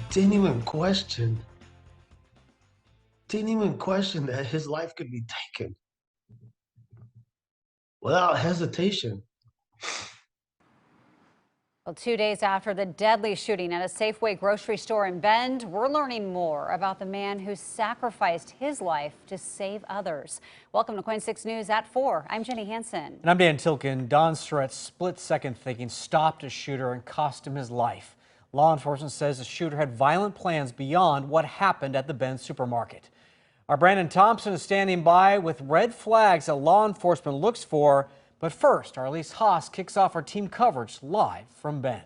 didn't even question, didn't even question that his life could be taken without hesitation. Well, 2 days after the deadly shooting at a Safeway grocery store in Bend, we're learning more about the man who sacrificed his life to save others. Welcome to KOIN 6 News at 4. I'm Jenny Hansen. And I'm Dan Tilkin. Don Surratt's split-second thinking stopped a shooter and cost him his life. Law enforcement says the shooter had violent plans beyond what happened at the Bend supermarket. Our Brandon Thompson is standing by with red flags that law enforcement looks for. But first, our Elise Haas kicks off our team coverage live from Bend.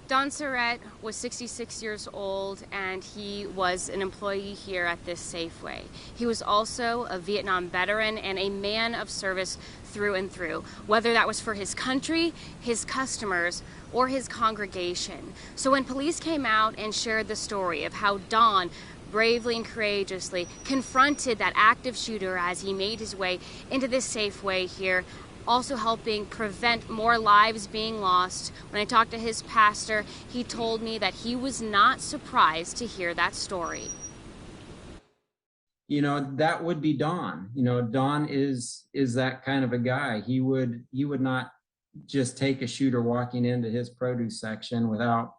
Don Surratt was 66 years old, and he was an employee here at this Safeway. He was also a Vietnam veteran and a man of service through and through, whether that was for his country, his customers, or his congregation. So when police came out and shared the story of how Don bravely and courageously confronted that active shooter as he made his way into this Safeway here, also helping prevent more lives being lost. When I talked to his pastor, he told me that he was not surprised to hear that story. You know, that would be Don. You know, Don is that kind of a guy. He would not just take a shooter walking into his produce section without,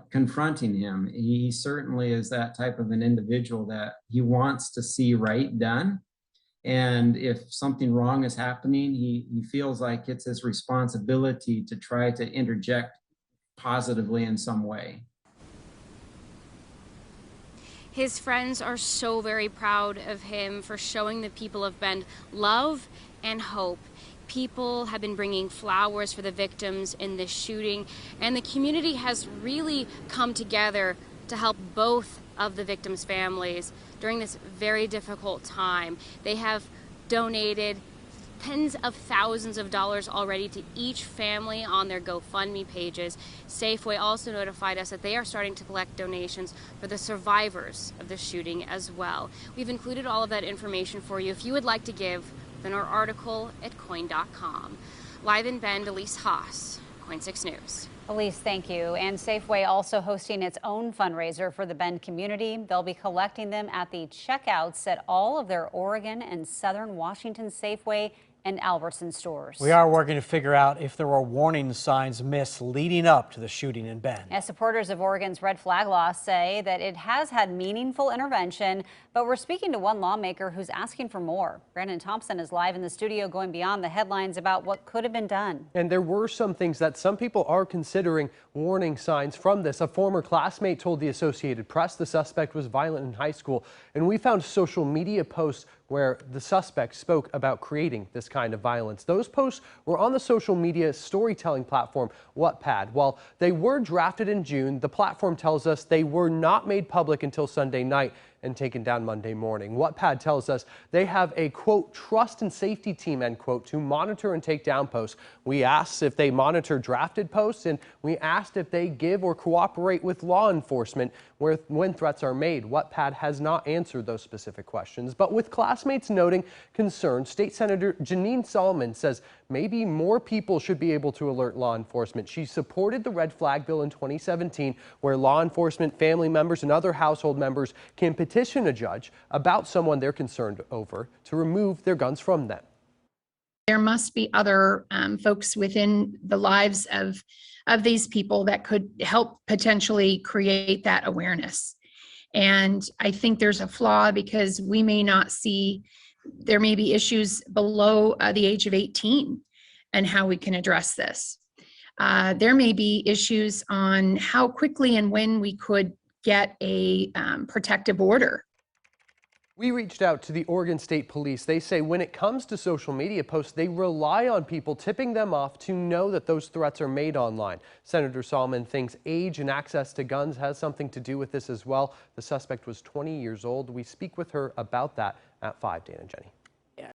confronting him. He certainly is that type of an individual that he wants to see right done. And if something wrong is happening, he feels like it's his responsibility to try to interject positively in some way. His friends are so very proud of him for showing the people of Bend love and hope. People have been bringing flowers for the victims in this shooting, and the community has really come together to help both of the victims' families during this very difficult time. They have donated tens of thousands of dollars already to each family on their GoFundMe pages. Safeway also notified us that they are starting to collect donations for the survivors of the shooting as well. We've included all of that information for you if you would like to give in our article at KOIN.com. Live in Bend, Elise Haas, KOIN 6 News. Elise, thank you. And Safeway also hosting its own fundraiser for the Bend community. They'll be collecting them at the checkouts at all of their Oregon and Southern Washington Safeway and Albertson stores. We are working to figure out if there were warning signs missed leading up to the shooting in Bend. As supporters of Oregon's red flag law say that it has had meaningful intervention, but we're speaking to one lawmaker who's asking for more. Brandon Thompson is live in the studio going beyond the headlines about what could have been done. And there were some things that some people are considering warning signs from this. A former classmate told the Associated Press the suspect was violent in high school, and we found social media posts where the suspect spoke about creating this kind of violence. Those posts were on the social media storytelling platform Wattpad. While they were drafted in June, the platform tells us they were not made public until Sunday night and taken down Monday morning. Wattpad tells us they have a, quote, trust and safety team, end quote, to monitor and take down posts. We asked if they monitor drafted posts, and we asked if they give or cooperate with law enforcement when threats are made. Wattpad has not answered those specific questions, but with classmates noting concern, State Senator Janine Solomon says maybe more people should be able to alert law enforcement. She supported the red flag bill in 2017, where law enforcement, family members, and other household members can petition a judge about someone they're concerned over to remove their guns from them. There must be other folks within the lives of these people that could help potentially create that awareness. And I think there's a flaw because we may not see, there may be issues below the age of 18 and how we can address this. There may be issues on how quickly and when we could get a protective order. We reached out to the Oregon State Police. They say when it comes to social media posts, they rely on people tipping them off to know that those threats are made online. Senator Solomon thinks age and access to guns has something to do with this as well. The suspect was 20 years old. We speak with her about that at 5, Dan and Jenny.